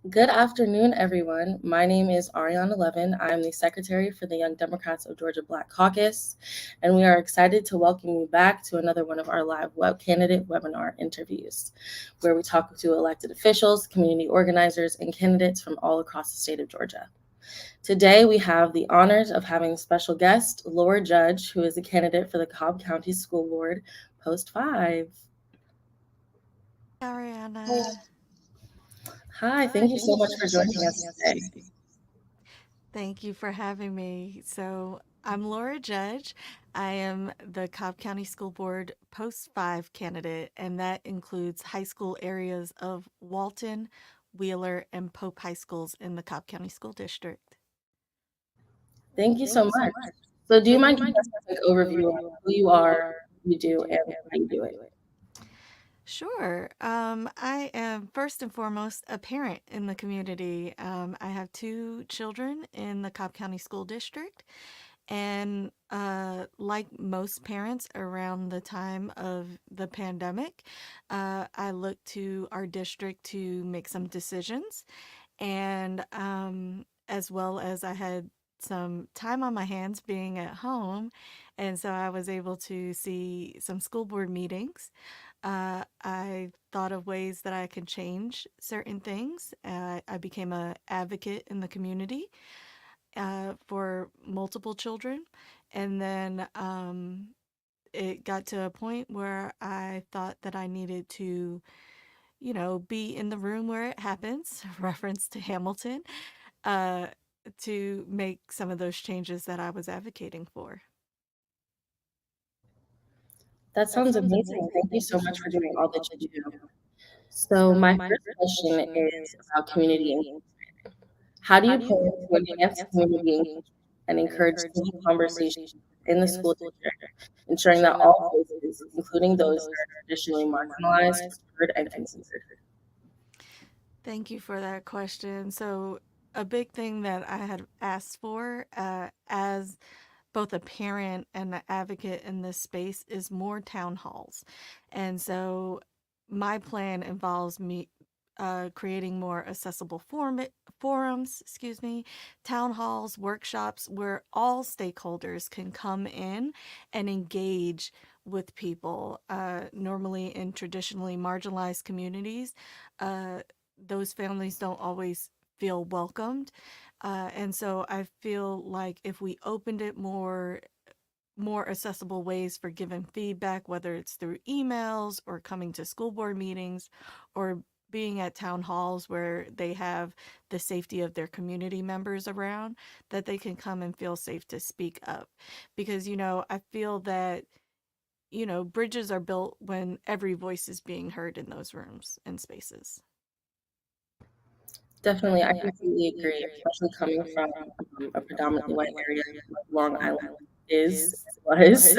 Good afternoon, everyone. My name is Ariana Levin. I'm the Secretary for the Young Democrats of Georgia Black Caucus, and we are excited to welcome you back to another one of our live candidate webinar interviews, where we talk to elected officials, community organizers, and candidates from all across the state of Georgia. Today, we have the honors of having special guest Laura Judge, who is a candidate for the Cobb County School Board, Post 5. Ariana. Hi, thank you so much for joining us today. Thank you for having me. So, I'm Laura Judge. I am the Cobb County School Board Post 5 candidate, and that includes high school areas of Walton, Wheeler, and Pope High Schools in the Cobb County School District. Thank you so much. So do you mind giving us a quick overview of who you are, what you do, and how you do it? Sure. I am first and foremost a parent in the community. I have two children in the Cobb County School District. And like most parents around the time of the pandemic, I looked to our district to make some decisions. And as well as I had some time on my hands being at home. And so I was able to see some school board meetings. I thought of ways that I could change certain things. I became an advocate in the community for multiple children. And then it got to a point where I thought that I needed to, be in the room where it happens, reference to Hamilton, uh, to make some of those changes that I was advocating for. That sounds amazing. Thank you so much for doing all that you do. So my first question is about community engagement. How do you plan to enhance community engagement and encourage civil conversations in the school district, ensuring that all voices, including those that are traditionally marginalized, are heard and considered? Thank you for that question. So, a big thing that I had asked for as both a parent and an advocate in this space is more town halls. And so my plan involves me creating more accessible forums, town halls, workshops where all stakeholders can come in and engage with people. Normally in traditionally marginalized communities, uh, those families don't always feel welcomed, and so I feel like if we opened it more accessible ways for giving feedback, whether it's through emails or coming to school board meetings or being at town halls where they have the safety of their community members around, that they can come and feel safe to speak up. Because, I feel that, bridges are built when every voice is being heard in those rooms and spaces. Definitely, I completely agree, especially coming from a predominantly white area like Long Island is was.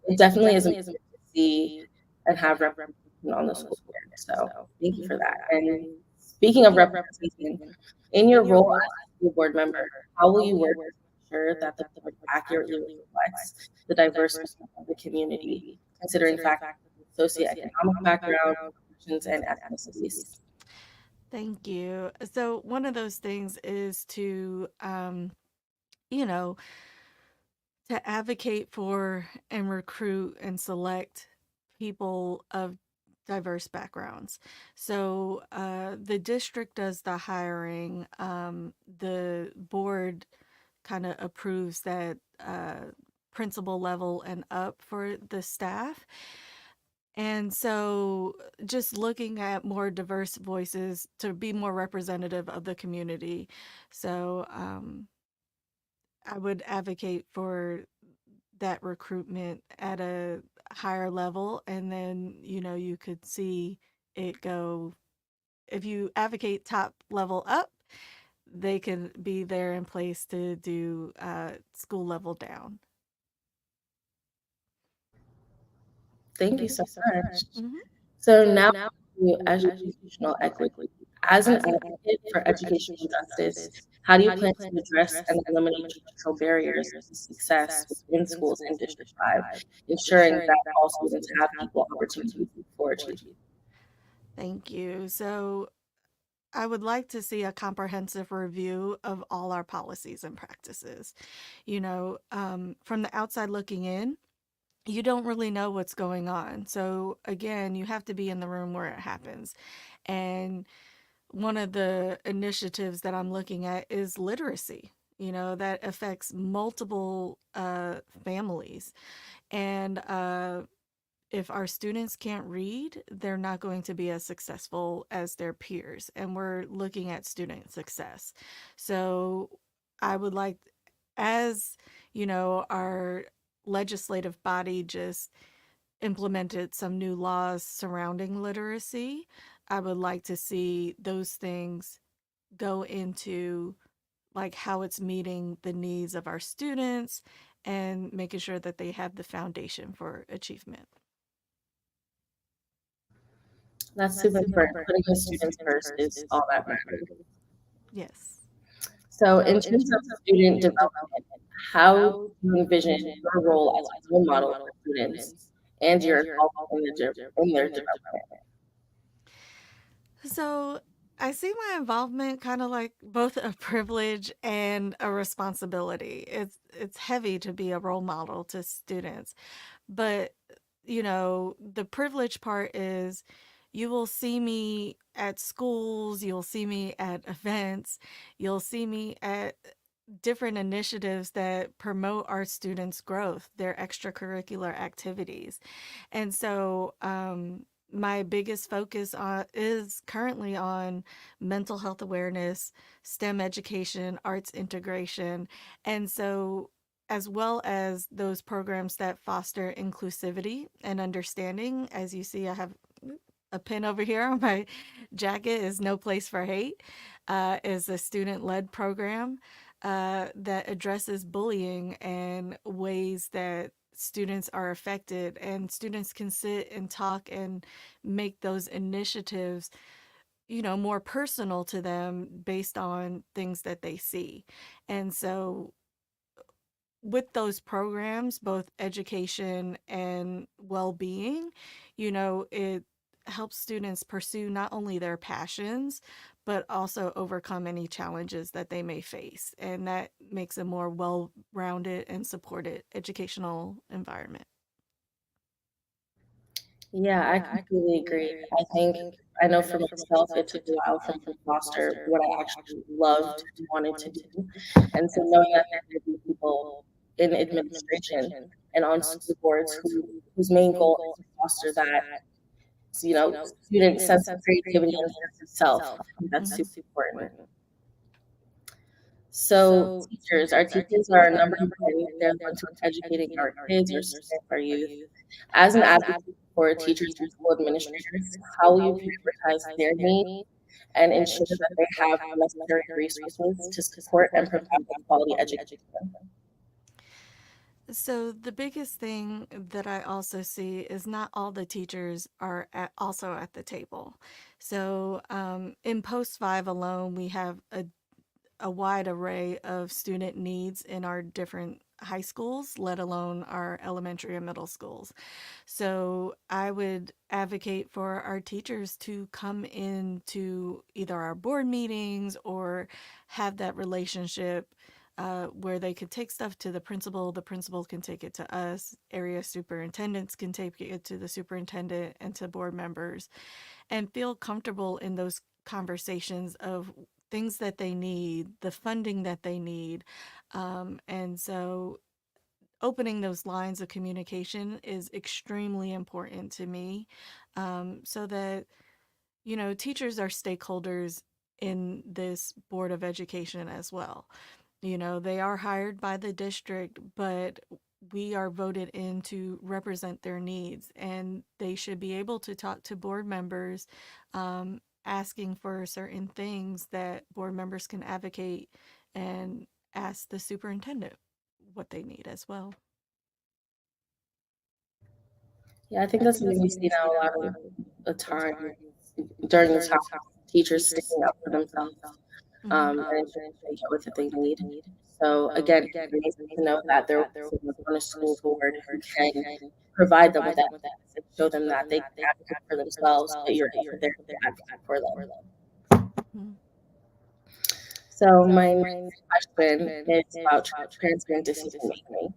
It definitely is important to see and have representation on the school board. So thank you for that. And speaking of representation, in your role as a school board member, how will you work to ensure that the board accurately reflects the diverse makeup of the community, considering factors like socioeconomic background, professions, and ethnicities? Thank you. So, one of those things is to, you know, to advocate for and recruit and select people of diverse backgrounds. So the district does the hiring. The board kind of approves that principal level and up for the staff. And so just looking at more diverse voices to be more representative of the community. So I would advocate for that recruitment at a higher level, and then you could see it go. If you advocate top level up, they can be there in place to do school level down. Thank you so much. Hmm. So now to educational equity. As an advocate for educational justice, how do you plan to address and eliminate structural barriers to success within schools in District 5, ensuring that all students have equal opportunities for achievement? Thank you. So I would like to see a comprehensive review of all our policies and practices. From the outside looking in, you don't really know what's going on. So, again, you have to be in the room where it happens. And one of the initiatives that I'm looking at is literacy, that affects multiple families. And if our students can't read, they're not going to be as successful as their peers. And we're looking at student success. So I would like, as our legislative body just implemented some new laws surrounding literacy, I would like to see those things go into like how it's meeting the needs of our students and making sure that they have the foundation for achievement. That's super important. Putting the students first is all that matters. Yes. So, in terms of student development, how do you envision your role as a role model for students and your involvement in their development? So I see my involvement kind of like both a privilege and a responsibility. It's heavy to be a role model to students, but the privilege part is you will see me at schools, you'll see me at events, you'll see me at different initiatives that promote our students' growth, their extracurricular activities. And so, my biggest focus is currently on mental health awareness, STEM education, arts integration. And so, as well as those programs that foster inclusivity and understanding, as you see, I have a pin over here on my jacket is No Place for Hate, is a student-led program that addresses bullying and ways that students are affected, and students can sit and talk and make those initiatives more personal to them based on things that they see. And so with those programs, both education and well-being, it helps students pursue not only their passions, but also overcome any challenges that they may face. And that makes a more well-rounded and supported educational environment. Yeah, I completely agree. I know for myself, it took a while for me to foster what I actually loved and wanted to do. And so knowing that there would be people in administration and on school boards whose main goal is to foster that, student sense of creativity and sense of self, I think that's super important. So our teachers are number one. They're the ones who are educating our kids, our students, our youth. As an advocate for teachers and school administrators, how will you prioritize their needs and ensure that they have the necessary resources to support and provide a quality education? So the biggest thing that I also see is not all the teachers are also at the table. So in Post 5 alone, we have a wide array of student needs in our different high schools, let alone our elementary and middle schools. So I would advocate for our teachers to come into either our board meetings or have that relationship where they could take stuff to the principal can take it to us, area superintendents can take it to the superintendent and to board members, and feel comfortable in those conversations of things that they need, the funding that they need. And so opening those lines of communication is extremely important to me, so that, teachers are stakeholders in this Board of Education as well. They are hired by the district, but we are voted in to represent their needs, and they should be able to talk to board members, asking for certain things that board members can advocate and ask the superintendent what they need as well. Yeah, I think that's something we see now a lot of the time during the time, teachers sticking up for themselves, Mhm. and ensuring they get what they need. So again, it's amazing to know that there is someone on a school board who can provide them with that and show them that they can advocate for themselves, but you're also there to advocate for them. Mhm. So my next question is about transparency and decision making.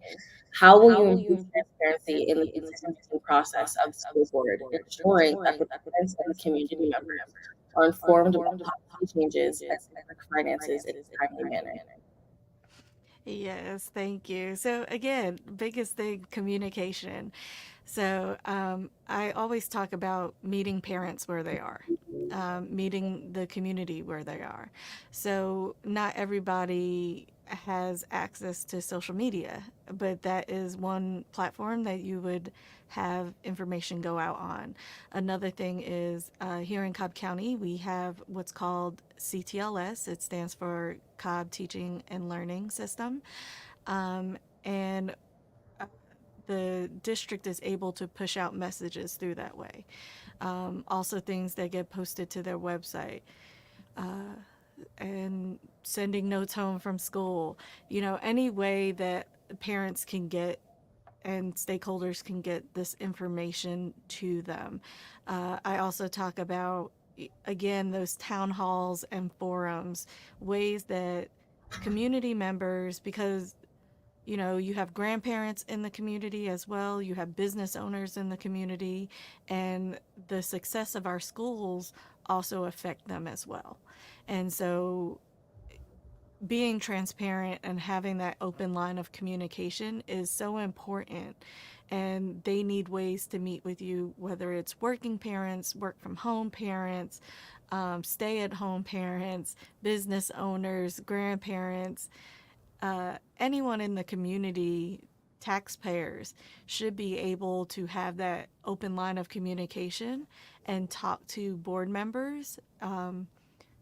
How will you improve transparency in the decision-making process of the school board, ensuring that the parents and the community members are informed about policy changes and district finances in a timely manner? Yes, thank you. So again, biggest thing, communication. So I always talk about meeting parents where they are, meeting the community where they are. So not everybody has access to social media, but that is one platform that you would have information go out on. Another thing is here in Cobb County, we have what's called CTLS. It stands for Cobb Teaching and Learning System. And the district is able to push out messages through that way. Also, things that get posted to their website and sending notes home from school. Any way that parents can get and stakeholders can get this information to them. I also talk about, again, those town halls and forums, ways that community members, because you have grandparents in the community as well, you have business owners in the community, and the success of our schools also affect them as well. And so being transparent and having that open line of communication is so important. And they need ways to meet with you, whether it's working parents, work from home parents, stay at home parents, business owners, grandparents, anyone in the community, taxpayers, should be able to have that open line of communication and talk to board members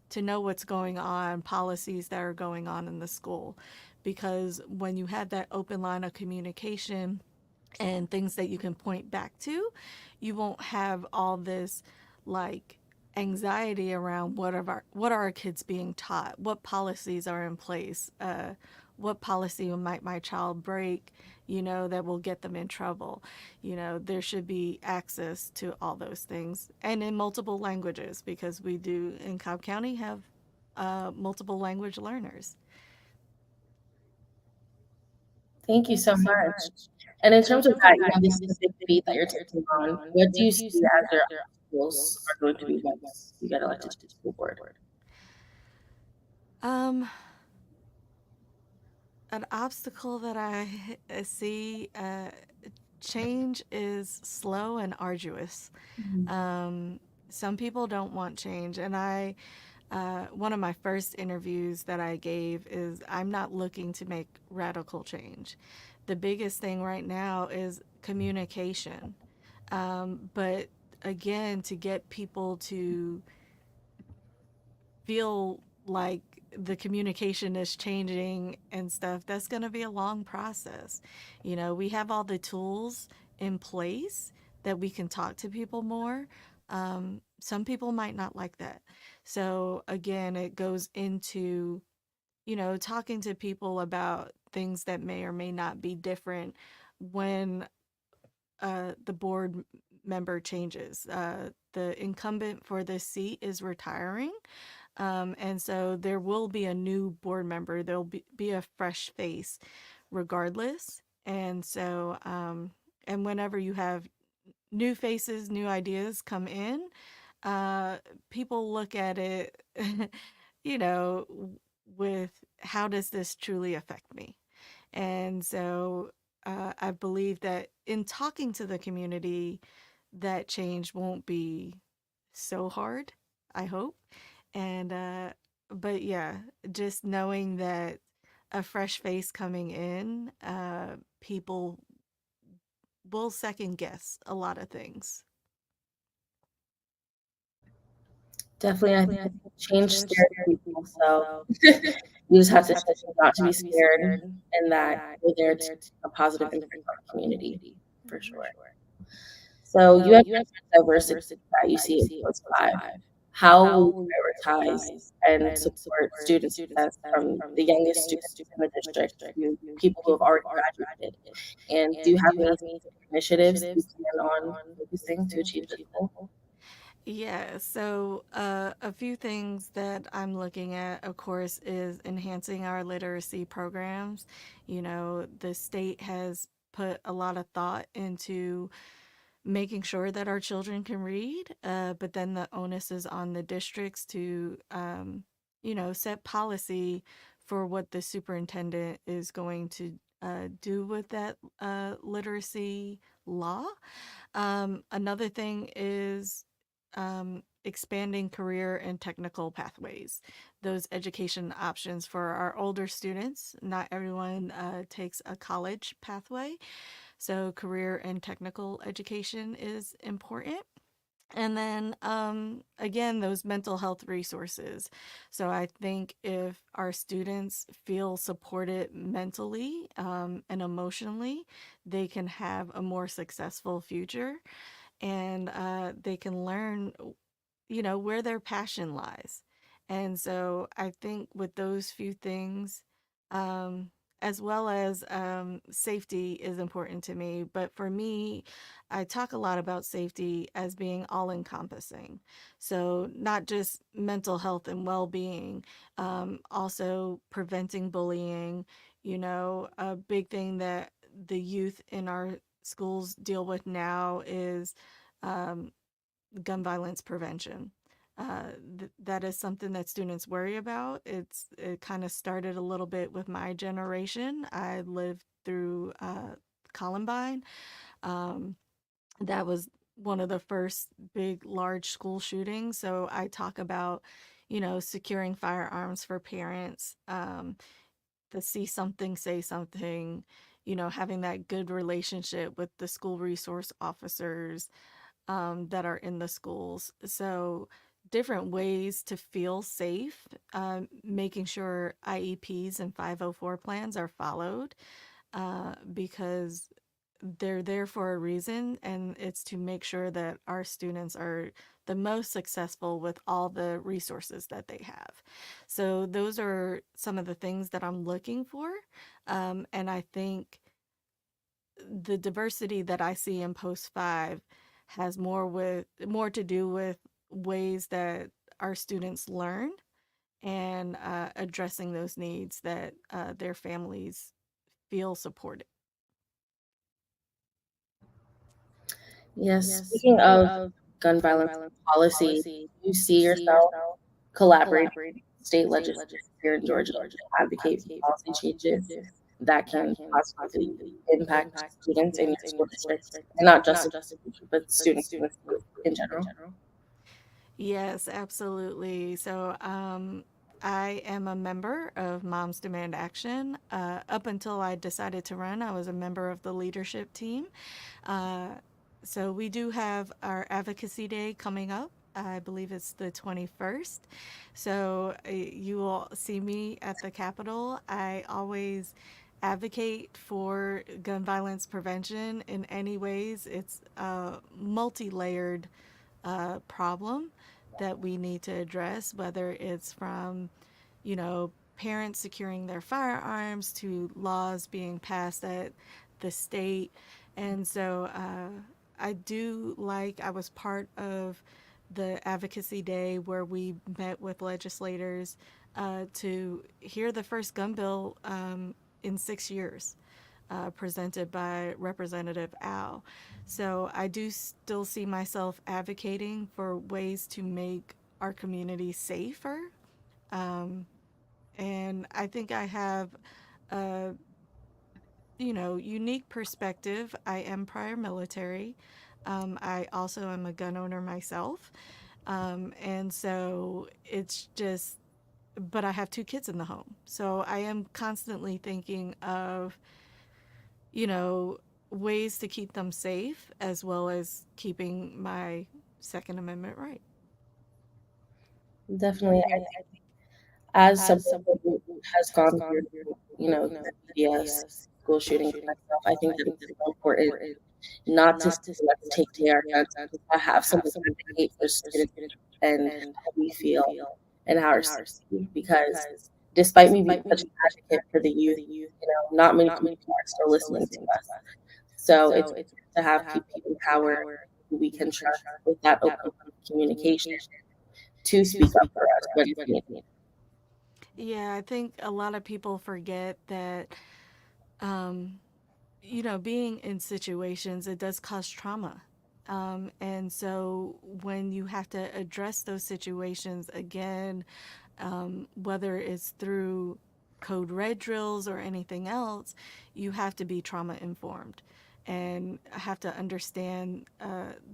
to know what's going on, policies that are going on in the school. Because when you have that open line of communication and things that you can point back to, you won't have all this like anxiety around what are our kids being taught, what policies are in place, what policy might my child break, that will get them in trouble. There should be access to all those things and in multiple languages because we do in Cobb County have multiple language learners. Thank you so much. And in terms of that, this is a big feat that you're taking on. What do you see as your obstacles are going to be once you get elected to the school board? Um, an obstacle that I see, change is slow and arduous. Um, some people don't want change, and one of my first interviews that I gave is I'm not looking to make radical change. The biggest thing right now is communication. But again, to get people to feel like the communication is changing and stuff, that's going to be a long process. We have all the tools in place that we can talk to people more. Some people might not like that. So, again, it goes into, talking to people about things that may or may not be different when the board member changes. The incumbent for this seat is retiring. And so there will be a new board member. There'll be a fresh face regardless. And so, and whenever you have new faces, new ideas come in, uh, people look at it, you know, with how does this truly affect me? And so I believe that in talking to the community, that change won't be so hard, I hope. And but yeah, just knowing that a fresh face coming in, people will second guess a lot of things. Definitely, I think change scares people, so you just have to show them not to be scared and that you're there to make a positive impact on the community, for sure. So you have mentioned diversity that you see in Post 5. How will you prioritize and support student success from the youngest students in the district to people who have already graduated? And do you have any specific initiatives you plan on focusing to achieve this goal? Yeah, so a few things that I'm looking at, of course, is enhancing our literacy programs. You know, the state has put a lot of thought into making sure that our children can read, but then the onus is on the districts to, set policy for what the superintendent is going to do with that literacy law. Another thing is expanding career and technical pathways, those education options for our older students. Not everyone takes a college pathway, so career and technical education is important. And then again, those mental health resources. So I think if our students feel supported mentally and emotionally, they can have a more successful future, and they can learn, where their passion lies. And so I think with those few things, um, as well as safety is important to me. But for me, I talk a lot about safety as being all encompassing. So, not just mental health and well being, also preventing bullying. A big thing that the youth in our schools deal with now is um, gun violence prevention. That is something that students worry about. It kind of started a little bit with my generation. I lived through Columbine. Um, that was one of the first big, large school shootings. So I talk about, securing firearms for parents. To see something, say something. Having that good relationship with the school resource officers that are in the schools. So, different ways to feel safe, making sure IEPs and 504 plans are followed because they're there for a reason, and it's to make sure that our students are the most successful with all the resources that they have. So, those are some of the things that I'm looking for. And I think the diversity that I see in Post 5 has more to do with ways that our students learn and addressing those needs that their families feel supported. Yes, speaking of gun violence policy, do you see yourself collaborating with state legislators here in Georgia to advocate for policy changes that can positively impact students in your school district, and not just but students in general? Yes, absolutely. So, I am a member of Moms Demand Action. Up until I decided to run, I was a member of the leadership team. Uh, so we do have our Advocacy Day coming up. I believe it's the 21st. So you will see me at the Capitol. I always advocate for gun violence prevention in any ways. It's a multi layered problem that we need to address, whether it's from, parents securing their firearms to laws being passed at the state. And so I was part of the Advocacy Day where we met with legislators to hear the first gun bill in 6 years. Presented by Representative Al. So I do still see myself advocating for ways to make our community safer. Um, and I think I have a unique perspective. I am prior military. I also am a gun owner myself. And so it's just, but I have two kids in the home. So I am constantly thinking of, you know, ways to keep them safe as well as keeping my Second Amendment right. Definitely, I think as someone who has gone through, the media school shootings myself, I think that it's so important not to say, let's take away our guns, but to have someone advocate for students and how we feel and our safety. Because despite me being such an advocate for the youth, not many people are still listening to us. So it's good to have people in power who we can trust with that open communication. communication to speak up for us when it's needed. Yeah, I think a lot of people forget that, um, being in situations, it does cause trauma. And so when you have to address those situations again, whether it's through code red drills or anything else, you have to be trauma informed and have to understand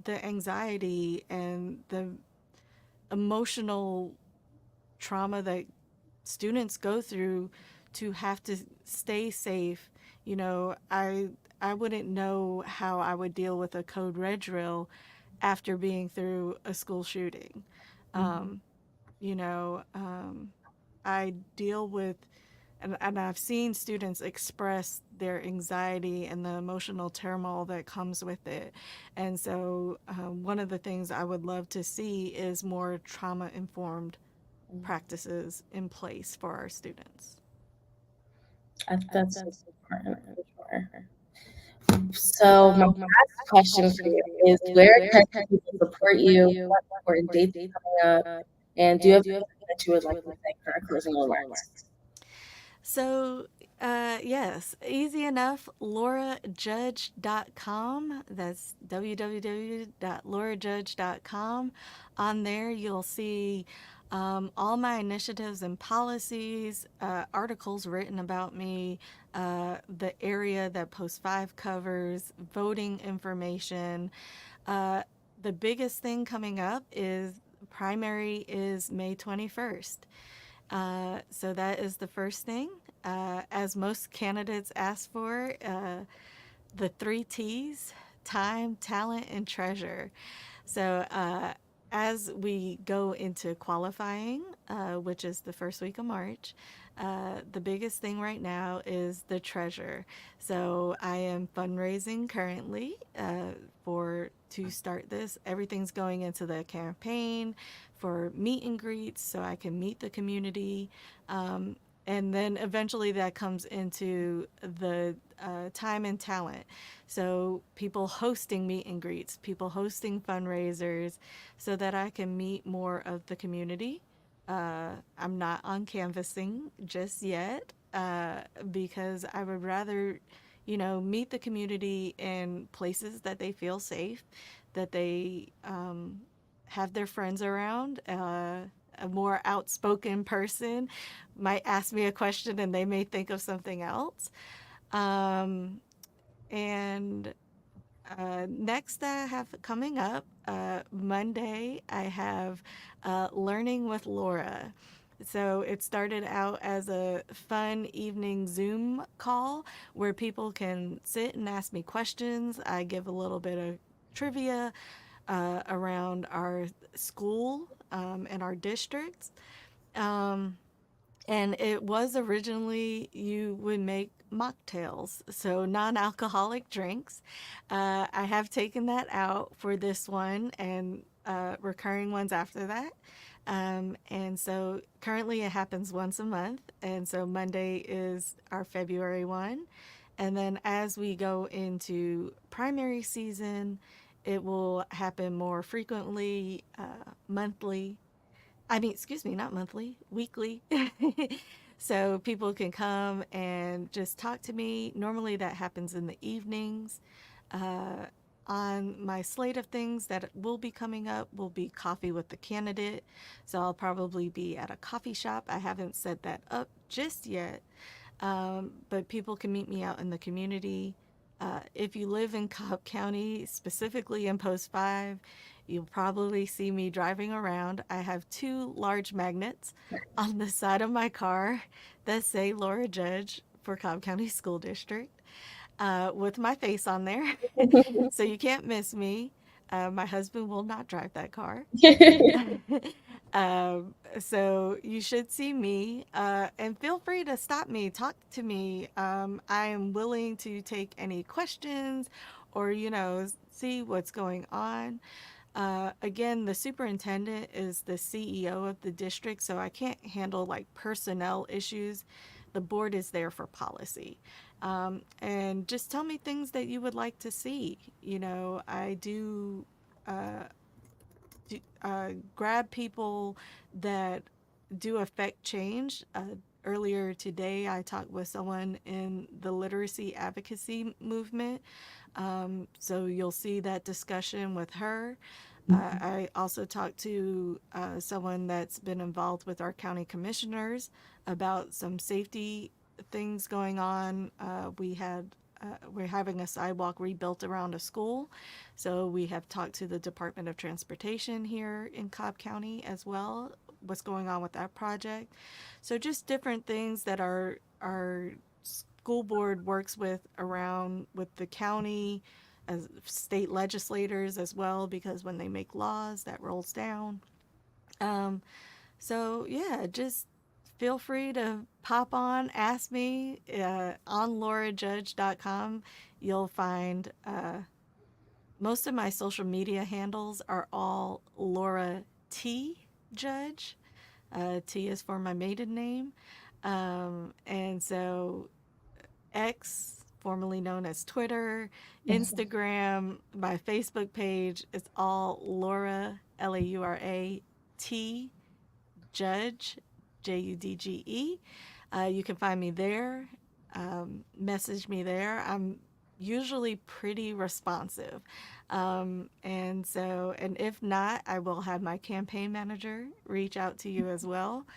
the anxiety and the emotional trauma that students go through to have to stay safe. I wouldn't know how I would deal with a code red drill after being through a school shooting. Um, you know, um, I deal with, and I've seen students express their anxiety and the emotional turmoil that comes with it. And so, one of the things I would love to see is more trauma informed practices in place for our students. That's important for sure. So my last question for you is, where can people support you? What important dates are coming up? And do you have anything that you would like to say for our closing remarks? So, yes, easy enough. LauraJudge.com. That's www.laurajudge.com. On there, you'll see all my initiatives and policies, articles written about me, the area that Post 5 covers, voting information. Uh, the biggest thing coming up is primary is May 21st. So that is the first thing. As most candidates ask for, the three T's: time, talent, and treasure. So as we go into qualifying, which is the first week of March, the biggest thing right now is the treasure. So I am fundraising currently for to start this. Everything's going into the campaign for meet and greets, so I can meet the community. And then eventually that comes into the time and talent. So people hosting meet and greets, people hosting fundraisers, so that I can meet more of the community. I'm not on canvassing just yet because I would rather, meet the community in places that they feel safe, that they have their friends around. A more outspoken person might ask me a question and they may think of something else. Um, and next, I have coming up Monday, I have Learning with Laura. So it started out as a fun evening Zoom call where people can sit and ask me questions. I give a little bit of trivia around our school and our districts. Um, and it was originally you would make mocktails, so non alcoholic drinks. I have taken that out for this one and recurring ones after that. And so currently it happens once a month. And so Monday is our February one. And then as we go into primary season, it will happen more frequently, monthly. I mean, excuse me, not monthly, weekly. So people can come and just talk to me. Normally that happens in the evenings. Uh, on my slate of things that will be coming up will be coffee with the candidate. So I'll probably be at a coffee shop. I haven't set that up just yet, but people can meet me out in the community. If you live in Cobb County, specifically in Post 5, you'll probably see me driving around. I have two large magnets on the side of my car that say Laura Judge for Cobb County School District with my face on there. So you can't miss me. My husband will not drive that car. So you should see me and feel free to stop me, talk to me. I am willing to take any questions or, see what's going on. Again, the superintendent is the CEO of the district, so I can't handle like personnel issues. The board is there for policy. And just tell me things that you would like to see. I grab people that do affect change. Earlier today, I talked with someone in the literacy advocacy movement. So you'll see that discussion with her. I also talked to someone that's been involved with our county commissioners about some safety things going on. We're having a sidewalk rebuilt around a school, so we have talked to the Department of Transportation here in Cobb County as well. What's going on with that project? So just different things that our school board works with around with the county as state legislators as well, because when they make laws that rolls down. um, so yeah, just feel free to pop on, ask me on laurajudge.com. You'll find most of my social media handles are all Laura T Judge. T is for my maiden name. And so X, formerly known as Twitter, Instagram, my Facebook page, it's all Laura, Laura T, Judge, Judge. You can find me there, message me there. I'm usually pretty responsive. And if not, I will have my campaign manager reach out to you as well.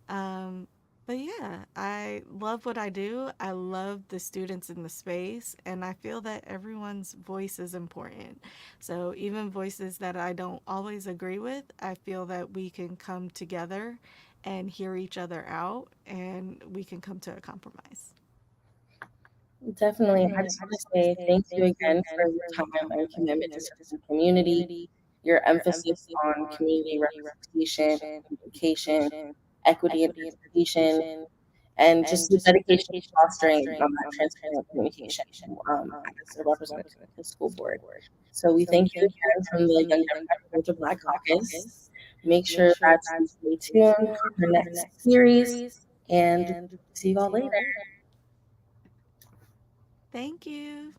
Um, but yeah, I love what I do. I love the students in the space, and I feel that everyone's voice is important. So even voices that I don't always agree with, I feel that we can come together and hear each other out, and we can come to a compromise. Definitely. I just want to say thank you again for your time and commitment to serving the community, your emphasis on community representation, communication, equity and participation, and just your dedication to fostering that transparent communication as a representative of the school board. So we thank you again from the Young Democratic of Black Caucus. Make sure that you stay tuned for the next series, and see you all later. Thank you.